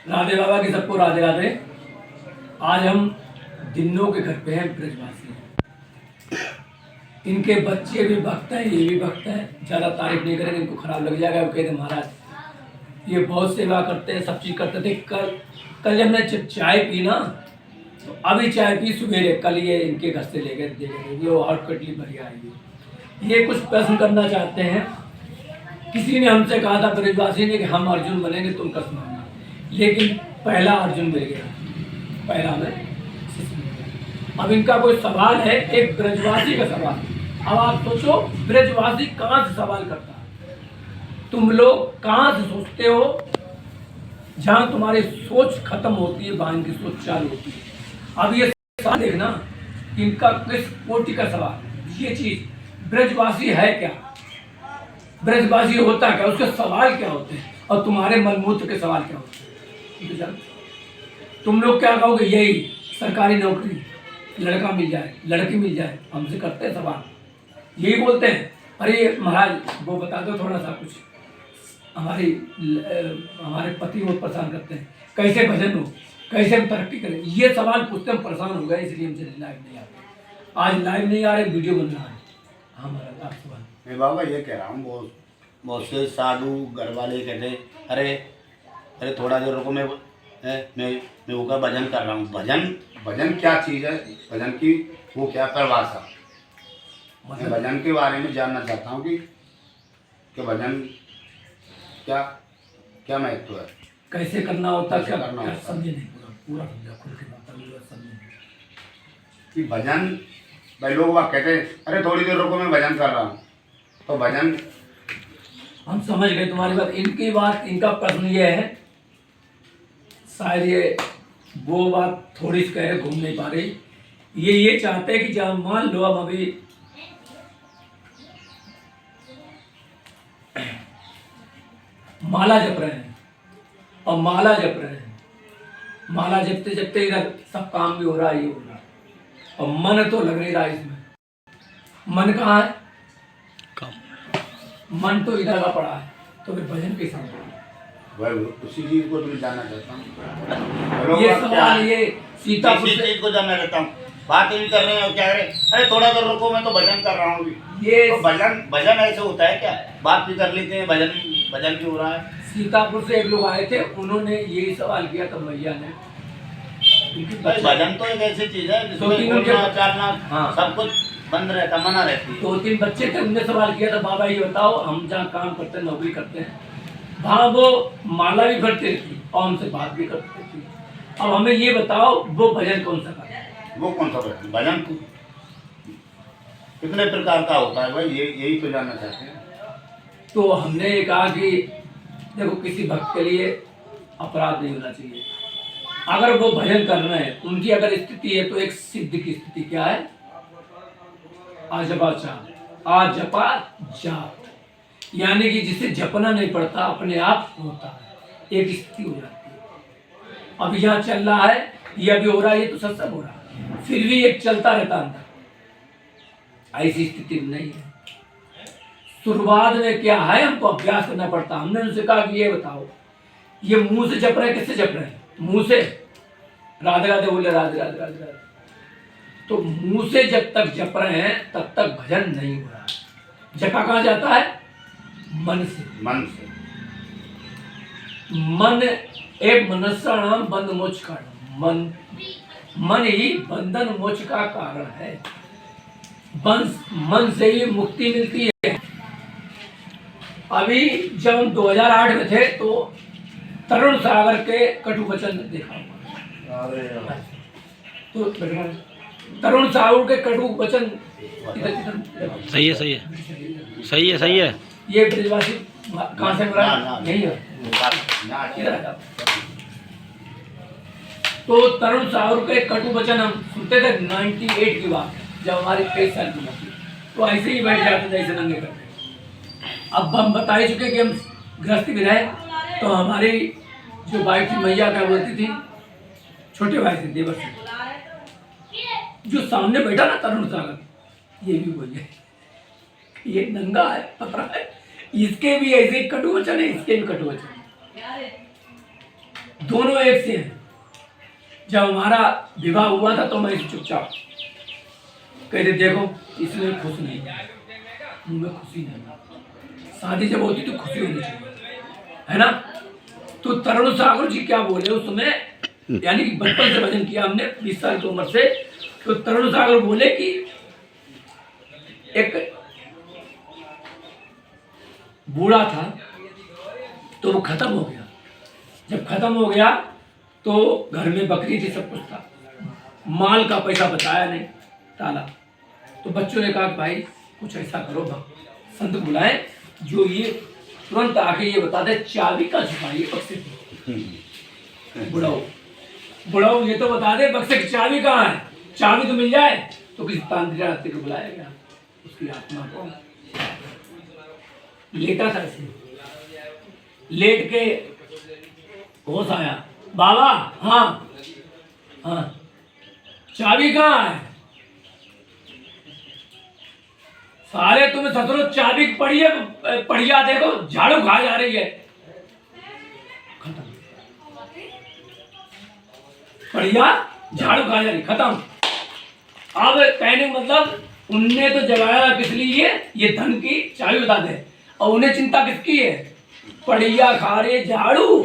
राधे बाबा की सबको राधे राधे। आज हम दिन्नों के घर पे हैं, ब्रजवासी हैं। इनके बच्चे भी भक्त हैं, ये भी भक्त हैं। ज़्यादा तारीफ नहीं करेंगे, इनको खराब लग जाएगा। वो कहते महाराज ये बहुत सेवा करते हैं, सब चीज़ करते थे। कल जब मैं चाय पी ना, तो अभी चाय पी सवेरे, कल ये इनके घर से ले गए वो हॉट कटली बढ़िया आई। ये कुछ प्रश्न करना चाहते हैं। किसी ने हमसे कहा था ब्रजवासी ने कि हम अर्जुन बनेंगे, तुम कसम मानना। लेकिन पहला अर्जुन मिल गया, पहला में। अब इनका कोई सवाल है, एक ब्रजवासी का सवाल। अब आप सोचो, ब्रजवासी कहाँ से सवाल करता है? तुम लोग कहाँ से सोचते हो? जहाँ तुम्हारी सोच खत्म होती है, वहाँ इनकी सोच चालू होती है। अब ये सवाल देखना, इनका किस कोटि का सवाल। ये चीज ब्रजवासी है क्या, ब्रजवासी होता क्या, उसके सवाल क्या होते हैं, और तुम्हारे मलमूत्र के सवाल क्या होते हैं। तुम लोग क्या कहोगे? यही सरकारी नौकरी, लड़का मिल जाए, लड़की मिल जाए। हमसे करते हैं सवाल, यही बोलते हैं। अरे महाराज वो बता दो थोड़ा सा कुछ, हमारे पति बहुत परेशान करते हैं, कैसे भजन हो, कैसे हम तरक्की करें। ये सवाल पूछते हम परेशान हो गए, इसलिए हमसे लाइव नहीं आते। आज लाइव नहीं आ रहे, वीडियो बन रहा है। हाँ महाराज आप सवाल। मैं बाबा ये कह रहा हूँ, बहुत से साधु घर वाले कहते अरे थोड़ा देर रुको, मैं वो का भजन कर रहा हूँ। भजन क्या चीज़ है? भजन की वो क्या परिभाषा? मैं भजन के बारे में जानना चाहता हूँ कि भजन क्या क्या महत्व है, कैसे करना होता है, क्या करना होता है। समझे नहीं, पूरा समझा, खुल के बात समझे कि भजन, भाई लोग वह कहते हैं अरे थोड़ी देर रुको मैं भजन कर रहा हूँ, तो भजन हम समझ गए तुम्हारी बात। इनकी बात, इनका प्रश्न ये है, शायद ये वो बात थोड़ी सी कह रहे, घूम नहीं पा रही। ये चाहते हैं कि जब मान लो हम अभी माला जप रहे हैं, और माला जप रहे हैं, माला जपते जपते इधर सब काम भी हो रहा है, ये हो रहा है, और मन तो लग नहीं रहा इसमें। मन कहाँ है? मन तो इधर लगा पड़ा है, तो फिर भजन कैसे होगा? उसी चीज को तो जानना चाहता हूँ। ये सवाल, ये सीतापुर से चीज को जानना चाहता हूँ। बात ही कर रहे हैं, क्या करें? अरे थोड़ा देर रुको, मैं तो भजन कर रहा हूँ। ये तो भजन ऐसे होता है क्या? बात भी कर लेते हैं, भजन भी हो रहा है। सीतापुर से एक लोग आए थे, उन्होंने यही सवाल किया था भैया ने। भजन तो एक ऐसी चीज है जिसमें बोलना चालना सब कुछ बंद रहता, मना रहती है। 2-3 बच्चे थे, उनने सवाल किया था, बाबा ये बताओ, हम जहाँ काम करते हैं, नौकरी करते हैं, वहाँ वो माला भी भरते थी और हमसे बात भी करते थी। अब हमें ये बताओ, वो भजन कौन सा करता है? वो कौन सा भजन कितने प्रकार का होता है भाई? यही तो जानना चाहते हैं। तो हमने ये कहा कि देखो, किसी भक्त के लिए अपराध नहीं होना चाहिए। अगर वो भजन कर रहे हैं, उनकी अगर स्थिति है, तो एक सिद्ध की स्थिति क्या है? आजपा जाप, आजपा जाप, यानी कि जिसे जपना नहीं पड़ता, अपने आप होता है, एक स्थिति हो जाती है। अब यहाँ चल रहा है, ये अभी हो रहा है, ये तो सत्संग हो रहा है, फिर भी एक चलता रहता अंदर। ऐसी स्थिति नहीं है। शुरुआत में क्या है, हमको अभ्यास करना पड़ता। हमने उनसे कहा कि ये बताओ, ये मुंह से जप रहे हैं, किससे जप रहे हैं? मुंह से राधे राधे बोले, राधे राधे राधे राधे। तो मुंह से जब तक जप रहे हैं, तब तक भजन नहीं हो रहा है। जपा कहाँ जाता है? मन से। मन एक मनुष्य नाम बंध मोक्ष कारण। मन ही बंधन मोक्ष का कारण है। मन से ही मुक्ति मिलती है। अभी जब हम 2008 में थे, तो तरुण सागर के कटु वचन देखा हुआ, तो तरुण सागर के कटु वचन सही है। ये ब्रजवासी कहाँ से मिला? यही है। तो तरुण सागर के कटु वचन हम सुनते थे 98 की बात, जब हमारी 23 साल की उम्र थी। तो ऐसे ही बैठ जाते थे, ऐसे नंगे करते। अब हम बता ही चुके कि हम गृहस्थी में रहे, तो हमारी जो भाई थी मैया क्या बोलती थी, छोटे भाई थे देवर से, जो सामने बैठा ना तरुण सागर, ये भी बोलिए ये नंगा है, पतरा है, इसके भी ऐसे कटु वचन है, इसके भी कटु वचन। दोनों एक से हैं। जब हमारा विवाह हुआ था तो मैं इसे चुपचाप कहते देखो इसमें खुश नहीं है, मुँह में खुशी नहीं। शादी जब होती तो खुशी होनी चाहिए, है ना। तो तरुण सागर जी क्या बोले उस समय, यानी कि बचपन से भजन किया हमने 20 साल की उम्र से। तो तरुण सागर बोले कि एक बूढ़ा था तो वो खत्म हो गया। जब खत्म हो गया तो घर में बकरी थी, सब कुछ था, माल का पैसा बचाया नहीं, ताला। तो बच्चों ने कहा भाई कुछ ऐसा करो, संत बुलाए जो ये तुरंत आके ये बता दे चाबी का छुपाइए बक्से की। बुढ़ाओ ये तो बता दे बक्से की चाबी कहाँ है, चाबी तो मिल जाए। तो किसी तांत्रिक आदमी को बुलाया गया, उसकी आत्मा को लेटा था ऐसे, लेट के होश आया, बाबा हाँ हाँ चाबी कहाँ है। सारे तुम्हें ससुरो चाबी पड़ी है, पढ़िया देखो झाड़ू खा जा रही है। खत्म, पढ़िया झाड़ू खा जा रही, खत्म। अब कहने का मतलब उनने तो जगाया किस लिए, ये धन की चाबी बता दे, और उन्हें चिंता किसकी है, पढ़िया खा रहे झाड़ू।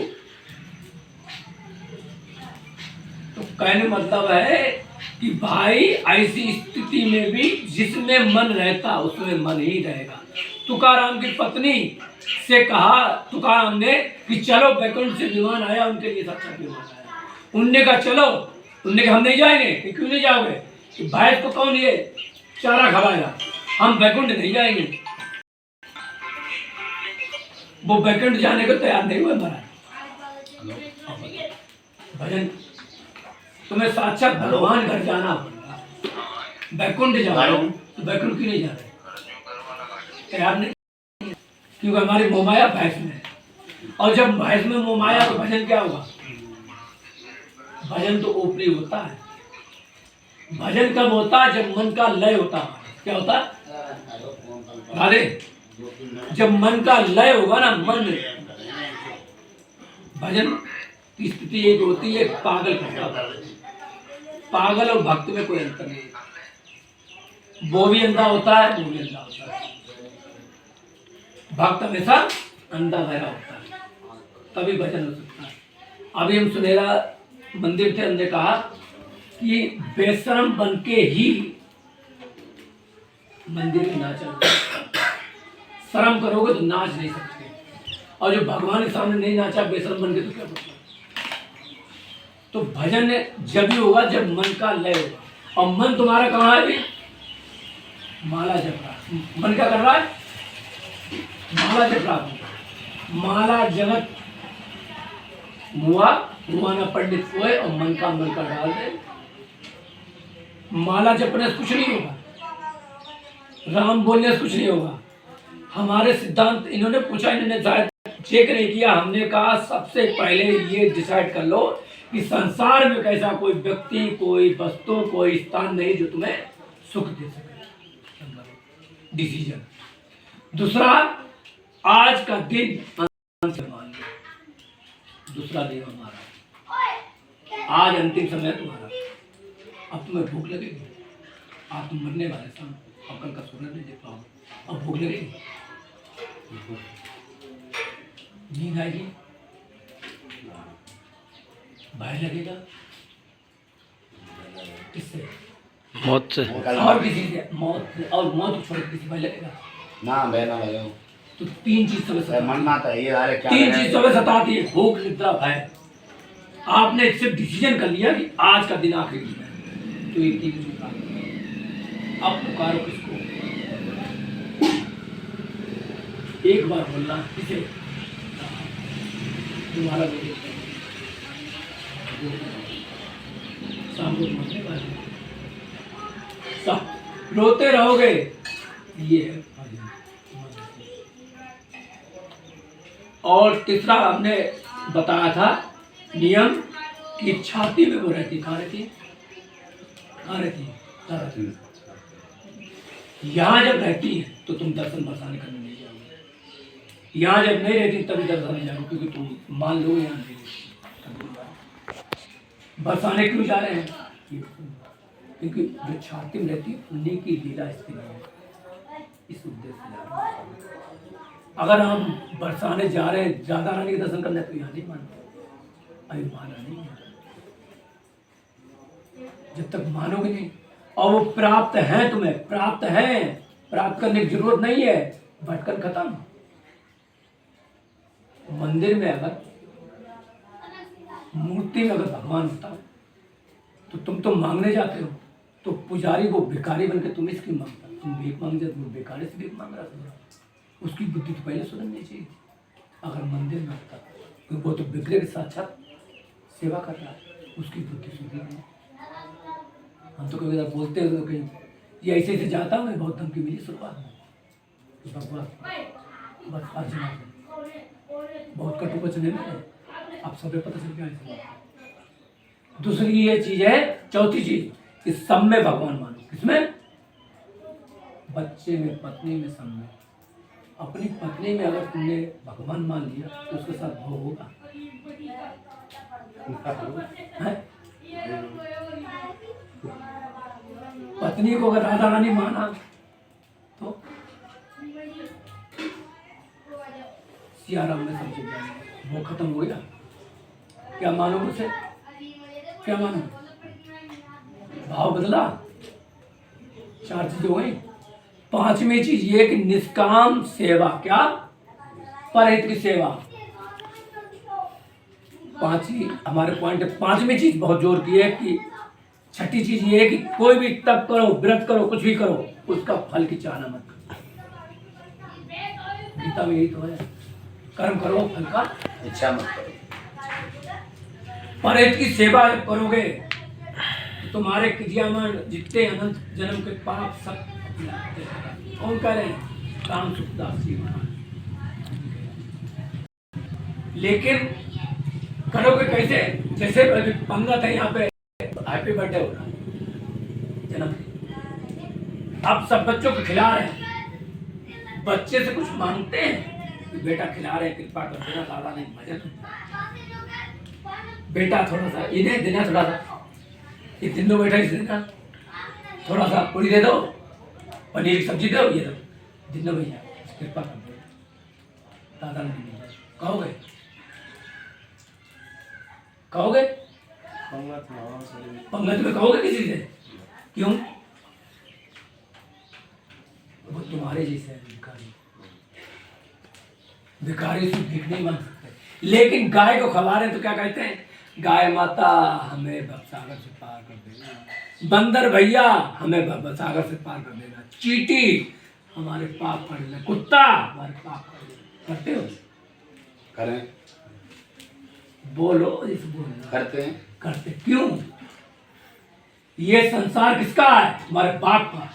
तो कहने मतलब है कि भाई ऐसी स्थिति में भी जिसमें मन रहता उसमें मन ही रहेगा। तुकाराम की पत्नी से कहा तुकाराम ने कि चलो बैकुंठ से विमान आया, उनके लिए साक्षात विमान आया। उनने कहा चलो, उनने कहा हम नहीं जाएंगे। कि क्यों नहीं जाओगे, कि भैंस को कौन ये चारा खवाएगा, हम बैकुंठ नहीं जाएंगे। वो बैकुंठ जाने को तैयार नहीं हुए महाराज। भजन तुम्हें साक्षात भगवान घर जाना पड़ेगा, बैकुंठ जाओ तो बैकुंठ क्यों नहीं जा रहे, तैयार नहीं, क्योंकि हमारी मोहमाया भैंस में है। और जब भैंस में मोहमाया तो भजन क्या होगा, भजन तो ऊपरी होता है। भजन कब होता है, जब मन का लय होता है। क्या होता है राधे, जब मन का लय होगा ना, मन भजन की स्थिति एक होती है पागल का, पागल और भक्त में कोई अंतर नहीं। वो भी अंधा होता है, वो भी अंधा होता है, भक्त हमेशा अंधा बहरा होता है, तभी भजन हो सकता है। अभी हम सुनेरा मंदिर थे, हमने कहा कि बेशरम बन के ही मंदिर में नाचा, शर्म करोगे तो नाच नहीं सकते, और जो भगवान के सामने नहीं नाचा बेशरम बन के तो क्या मतलब। तो भजन जब भी होगा जब मन का लय होगा, और मन तुम्हारा कहाँ है भी, माला जप रहा है। मन क्या कर रहा है, माला जप रहा है। माला जगत मुआ मुआना पंडित सोए, और मन का डाल दे। माला जपने से कुछ नहीं होगा, राम बोलने से कुछ नहीं होगा। हमारे सिद्धांत इन्होंने पूछा, इन्होंने शायद चेक नहीं किया। हमने कहा सबसे पहले ये डिसाइड कर लो कि संसार में कैसा कोई व्यक्ति, कोई वस्तु, कोई स्थान नहीं जो तुम्हें सुख दे सके। डिसीजन। दूसरा, आज का दिन मान लो, दूसरा दिन हमारा, आज अंतिम समय तुम्हारा। अब तुम्हें भूख लगेगी, आज तुम मरने वाले शाम, अब कल का सूरज नहीं देख पाओगे, अब भूख लगेगी, नींद आएगी, भय लगेगा, किससे, मौत से, और किसी से, मौत से, और मौत छोड़ किसी भय लगेगा ना, भय ना लगे। तो तीन चीज समय मरना था ये, अरे क्या तीन चीज समय सताती है, भूख, निद्रा, भय। आपने सिर्फ डिसीजन कर लिया कि आज का दिन आखिरी दिन है, तो ये तीन चीज अब पुकारो किसको, एक बार बोलना किसे, तुम्हारा बेटे शाम को मरने वाले, सब रोते रहोगे, ये है। और तीसरा हमने बताया था नियम कि छाती में वो रहती, कहाँ रहती है, कहाँ रहती है, यहाँ जब रहती है तो तुम दर्शन बरसाने करने नहीं जाओगे, यहाँ जब नहीं रहती तभी दर्शन नहीं जाओगे, क्योंकि तुम मान लो यहाँ नहीं। बरसाने क्यों जा रहे हैं? क्योंकि जो छाती में रहती है उन्हीं की लीला स्थिर है, इस उद्देश्य से जा रहे हैं। अगर हम बरसाने जा रहे हैं ज्यादा रानी के दर्शन करने तो यहाँ नहीं मानते, अभी माना नहीं है। जब तक मानोगे नहीं और वो प्राप्त है, तुम्हें प्राप्त है, प्राप्त करने की जरूरत नहीं है, भटकन खत्म। मंदिर में अगर मूर्ति में अगर भगवान होता तो तुम तो मांगने जाते हो, तो पुजारी वो भिखारी बनकर तुम इसकी मांगता, तुम भीख मांग जाते, तुम भिखारी से भीख मांग रहा था, उसकी बुद्धि तो पहले सुधरनी चाहिए। अगर मंदिर में होता तो वो तो विग्रह के साक्षात सेवा कर रहा है, उसकी बुद्धि सुधरी नहीं। हम तो कभी बोलते हैं तो कहीं ये ऐसे ऐसे जाता हूँ, बहुत धमकी मिली शुरुआत में, बस अर्चना बहुत कटु वचन है, आप सबको पता चल गया। दूसरी ये चीज है, चौथी चीज कि सब में भगवान मानो। किसमें? बच्चे में, पत्नी में, सब में। अपनी पत्नी में अगर तुमने भगवान मान लिया तो उसके साथ भोग होगा। पत्नी को अगर राधा रानी माना तो सियाराम में सब चीज वो खत्म हो गया। क्या मानो उसे? क्या मानो? भाव बदला, चार चीजें हो गई। पांचवी चीज ये कि निष्काम सेवा, क्या? परहित की सेवा। पांचवी हमारे पॉइंट, पांचवी चीज बहुत जोर की है कि छठी चीज ये है कि कोई भी तप करो, व्रत करो, कुछ भी करो, उसका फल की चाहना मत करो। गीता में यही तो है, कर्म करो फल का इच्छा मत करो। परहित की सेवा करोगे तो तुम्हारे क्रियामान जितने अनंत जन्म के पाप सब कौन कह रहे हैं? काम सुखदास जी महाराज। लेकिन करोगे कैसे? जैसे पंगत है यहाँ पे, हैप्पी बर्थडे हो रहा है, जन्मदिन, अब सब बच्चों को खिला रहे हैं, बच्चे से कुछ मांगते हैं कि बेटा खिला रहे हैं, कृपा कर देना, दादा ने भजन, बेटा थोड़ा सा इन्हें देना, थोड़ा सा ये तीनों बेटा इसे देना, थोड़ा सा पूरी दे दो, पनीर की सब्जी दो, ये दो, तीनों भैया कृपा कर दो, दादा ने नहीं दिया। कहोगे? कहोगे? पंगत में कहोगे किसी से? क्यों? वो तुम्हारे जैसे है भिखारी, भिखारी से भीख नहीं मांग सकते। लेकिन गाय को खवा रहे तो क्या कहते हैं? गाय माता हमें भवसागर से पार कर देना, बंदर भैया हमें भवसागर से पार कर देना, चींटी हमारे पाप कर देना, कुत्ता हमारे पाप कर देना। करते हो? करें, बोलो, इस बोलना करते हैं, करते। क्यों? ये संसार किसका है? हमारे बाप का।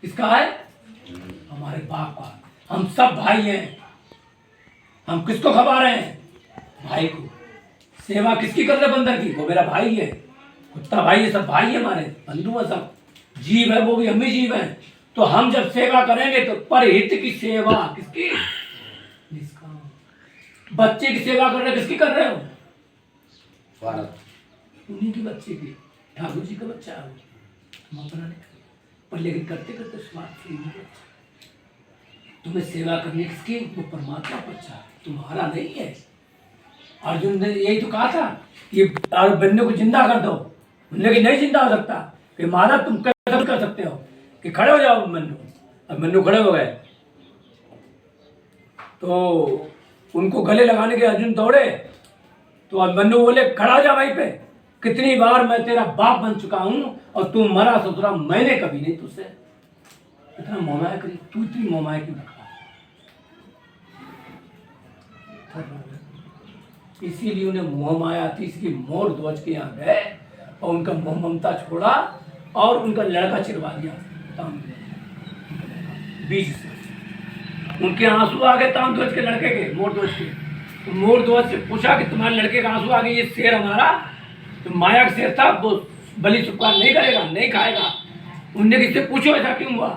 किसका है? हमारे बाप का। हम सब भाई हैं। हम किसको खबा रहे हैं? भाई को। सेवा किसकी कर रहे? बंदर की। वो मेरा भाई है, कुत्ता भाई है, सब भाई है, हमारे बंधु है, सब जीव है, वो भी हम भी जीव हैं। तो हम जब सेवा करेंगे तो परहित की सेवा किसकी? बच्चे की सेवा कर रहे, किसकी कर रहे हो? भारत उन्हीं के बच्चे की, ठाकुर जी का बच्चा है, तुम अपना नहीं करते, पर लेकिन करते करते स्वार्थ से नहीं बच्चा। तुम्हें सेवा करनी किसकी? वो परमात्मा बच्चा, तुम्हारा नहीं है। अर्जुन ने यही तो कहा था कि बन्ने को जिंदा कर दो, लेकिन नहीं जिंदा हो सकता। कि महाराज तुम कैसे कर सकते हो कि खड़े हो जाओ मन्नू। अब मन्नू खड़े हो गए तो उनको गले लगाने के अर्जुन दौड़े, तो अब मन्नू बोले खड़ा हो जा वहीं पे, कितनी बार मैं तेरा बाप बन चुका हूं और तू मरा ससुरा मैंने कभी नहीं तुझसे इतना मोहमाया करी, तू इतनी मोहमाया क्यों रखा? इसीलिए उन्हें मोहमाया थी, इसकी मोर ध्वज के यहाँ गए और उनका मोह ममता छोड़ा और उनका लड़का चिरवा दिया बीच से। उनके आंसू आ गए तामध्वज के लड़के के, मोर ध्वज के। तो मोर ध्वज से पूछा कि तुम्हारे लड़के का आंसू आ गए, ये शेर हमारा तो माया का शेर था, वो बलि स्वीकार नहीं करेगा, नहीं खाएगा। उनने किससे पूछो ऐसा क्यों हुआ?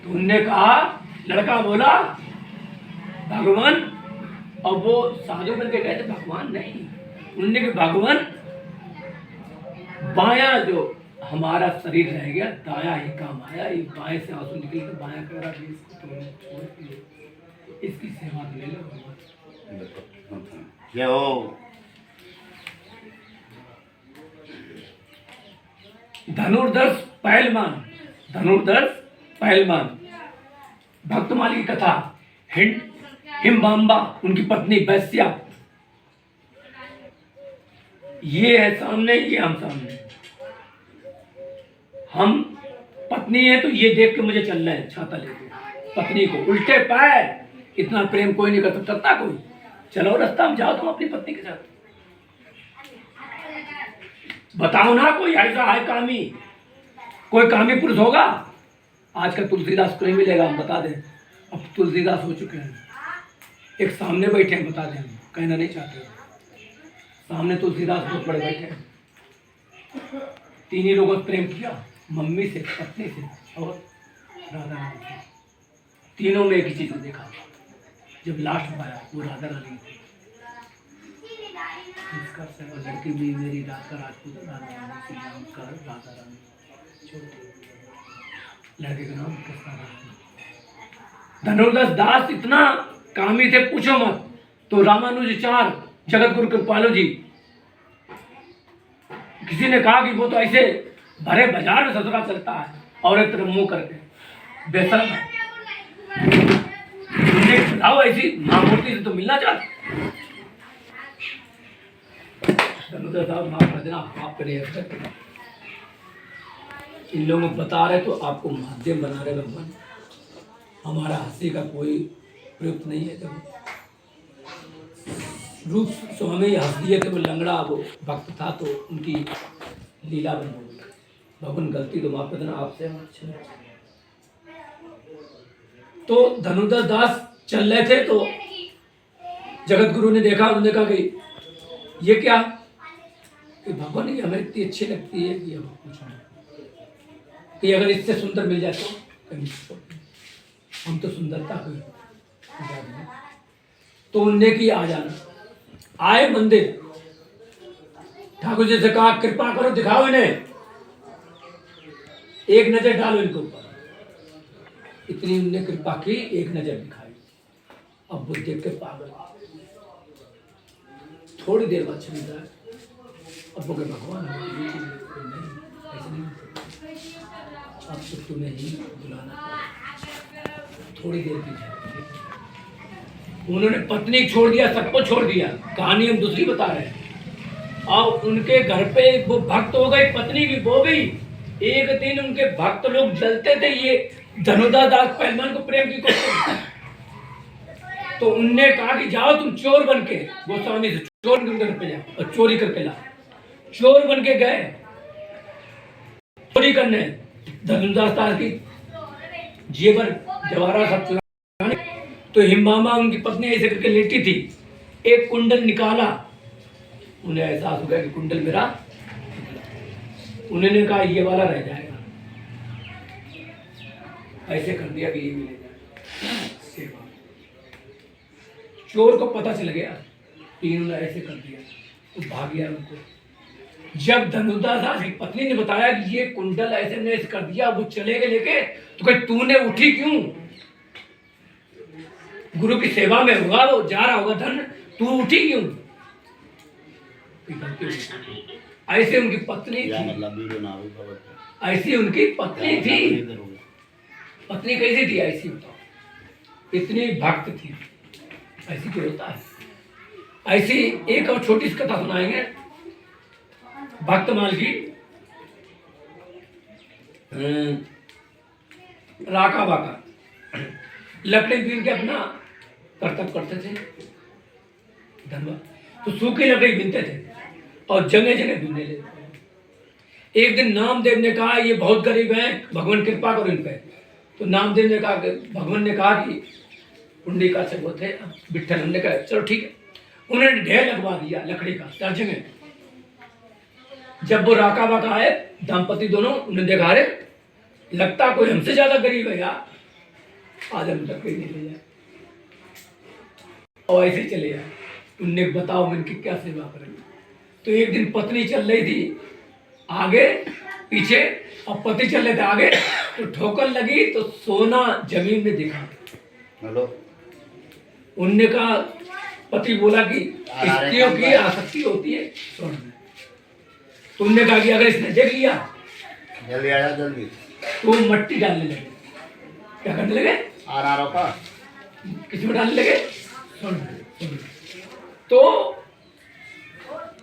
तो उनने कहा, लड़का बोला भगवान, और वो साधु बन के गए थे भगवान नहीं। उनने कि भगवान बायां जो हमारा शरीर रह गया, दायां ही काम आया। ये बाएं से आंसू निकल के बायां कह रहा कि इसको तो छोड़ दिए, इसकी सेवा तो ले लो भगवान। ये हो धनुर्धर्ष पहलवान, धनुर्धर्ष पहलवान। भक्तमाली की कथा। हिमबाम्बा उनकी पत्नी वैश्या, ये है सामने, ये हम सामने। हम पत्नी है तो ये देख के मुझे चलना है छाता लेके, पत्नी को उल्टे पैर। इतना प्रेम कोई नहीं कर सकता कोई। चलो रास्ता में जाओ तुम अपनी पत्नी के साथ। बताओ ना कोई ऐसा है कामी, कोई कामी पुरुष होगा? आज का तुलसीदास को नहीं मिलेगा, हम बता दें। अब तुलसीदास हो चुके हैं, एक सामने बैठे हैं, बता दें, हम कहना नहीं चाहते। सामने तुलसीदास बहुत बड़े बैठे हैं। तीन ही लोगों से प्रेम किया, मम्मी से, पत्नी से और राधा रानी से। तीनों में एक ही चीज को देखा, जब लास्ट में आया वो राधा रानी थी। इसका लड़की भी मेरी रात का राजपूत राधा रानी, श्री राम का राधा रानी, लड़के का नाम कृष्णा रानी। धनुर्धर दास इतना कामी थे पूछो मत। तो रामानुजाचार्य जगत गुरु कृपालु जी, किसी ने कहा कि वो तो ऐसे भरे बाजार में ससुरा चलता है और एक तरफ मुंह करके बेशर्म है। बताओ ऐसी महामूर्ति से तो मिलना चाहते। धनुर्धर साहब माफ कर देना, आप करे। इन लोगों को बता रहे तो आपको माध्यम बना रहे भगवान। हमारा हंसी का कोई प्रयुक्त नहीं है। जब रूप स्वामी हंस दिए थे, वो लंगड़ा वो भक्त था तो उनकी लीला बन गई। भगवान गलती तो माफ कर देना आपसे। तो धनुर्धर दास चल रहे थे तो जगत गुरु ने देखा, उन्होंने कहा कि ये क्या, कि भगवान की हमें इतनी अच्छी लगती है कि हम पूछना कि अगर इससे सुंदर मिल जाए तो हम तो सुंदरता को। तो उनने की आ जाना, आए मंदिर, ठाकुर जी से कहा कृपा करो दिखाओ इन्हें, एक नजर डालो इनके ऊपर। इतनी उनने कृपा की, एक नजर दिखाई। अब वो देख के पागल, थोड़ी देर बाद चली जाए। अब वो के भगवान नहीं, ऐसे नहीं, अब तो तुम्हें ही बुलाना पड़ा। थोड़ी देर की जाए, उन्होंने पत्नी छोड़ दिया, सबको छोड़ दिया। कहानी हम दूसरी बता रहे हैं। और उनके घर पे वो भक्त हो गई, पत्नी भी हो गई। एक दिन उनके भक्त लोग जलते थे, ये धनुर्धर दास पहलवान को प्रेम की कोशिश। तो उनने कहा कि जाओ तुम चोर बन के गोस्वामी से चोर बन के घर पे जाओ और चोरी करके ला। चोर बन के गए चोरी करने। धनुर्धर दास की जेवर जवाहरा सब चुराने। तो हिमबामा उनकी पत्नी ऐसे करके लेटी थी, एक कुंडल निकाला। उन्हें एहसास हो गया कि कुंडल मेरा, उन्होंने कहा ये वाला रह जाएगा। ऐसे कर दिया कि ये भी ले जाएगा। चोर को पता चल गया, तीनों ने ऐसे कर दिया, तो भाग गया उनको। जब धनुर्धर दास की पत्नी ने बताया कि ये कुंडल ऐसे ने ऐसे कर दिया, वो चले गए लेके। तो कहीं तूने उठी क्यों? गुरु की सेवा में होगा, वो जा रहा होगा धन, तू उठी क्यों? ऐसे उनकी पत्नी थी, ऐसी उनकी पत्नी थी। पत्नी कैसी थी ऐसी बताओ, इतनी भक्त थी, ऐसी क्यों होता है? ऐसी एक और छोटी सी कथा सुनाएंगे भक्तमाल की। राका बाका लकड़ी बीन के अपना कर्तव्य करते थे धनवा। तो सूखी लकड़ी बीनते थे और जगह जगह बीनने लेते। एक दिन नामदेव ने कहा ये बहुत गरीब हैं, भगवान कृपा करो इन पे। तो नामदेव ने कहा, भगवान ने कहा कि पुंडलिका से वो थे विठ्ठल, हमने कहा चलो ठीक है। उन्होंने ढेर लगवा दिया लकड़ी का दर्ज में। जब वो राका बाका आए दंपति दोनों, उन्हें देखा रे लगता कोई हमसे ज्यादा गरीब है यार, आज हम लकड़ी नहीं ले जाए। और ऐसे चले जाए। उनने बताओ मैं इनकी क्या सेवा करेंगे। तो एक दिन पत्नी चल रही थी आगे पीछे और पति चल रहे थे आगे, तो ठोकर लगी तो सोना जमीन में दिखा। हेलो, उनने कहा, पति बोला कि स्त्रियों की आसक्ति होती है स्वर्ण में। तुमने कहा कि अगर इसने देख लिया जल्दी आया जल्दी। तो वो मट्टी डालने लगे। क्या करने लगे? RRO का किसी में डालने लगे? स्वर्ण में। तो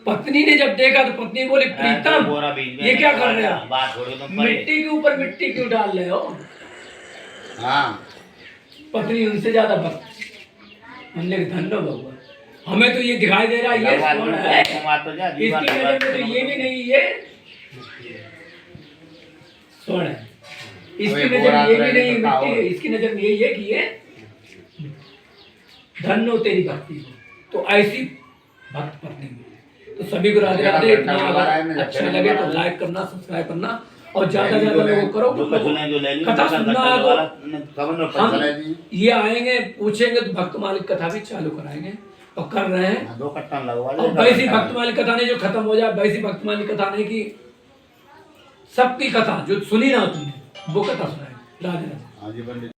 पत्नी ने जब देखा तो पत्नी बोली, प्रीतम ये क्या कर रहे हो? मिट्टी के ऊपर मिट्टी क्यों डाल रहे हो? हाँ, पत्नी उनसे ज्यादा भक्त। हमने कहा, धन्य भगवान, हमें तो ये दिखाई दे रहा है ये स्वर्ण है, इसकी नजर में तो ये भी नहीं, ये स्वर्ण है। इसकी नजर में ये भी नहीं मिट्टी है, इसकी नजर में यही है कि ये धन्य हो तेरी भक्ति हो। तो ऐसी भक्त पत्नी मिली। तो सभी को राधे राधे। इतना अगर अच्छा लगे तो लाइक करना, सब्सक्राइब करना और ज्यादा ज्यादा लोगों करो। कथा सुनना है तो हम ये आएंगे पूछेंगे तो भक्त मालिक कथा भी चालू कराएंगे और कर रहे हैं। 2 कट्टा लगवा और वैसी भक्त मालिक कथा नहीं जो खत्म हो जाए, वैसी भक्त मालिक कथा नहीं कि सबकी कथा जो सुनी ना तुमने वो कथा सुनाए। राधे राधे। हाँ जी पंडित।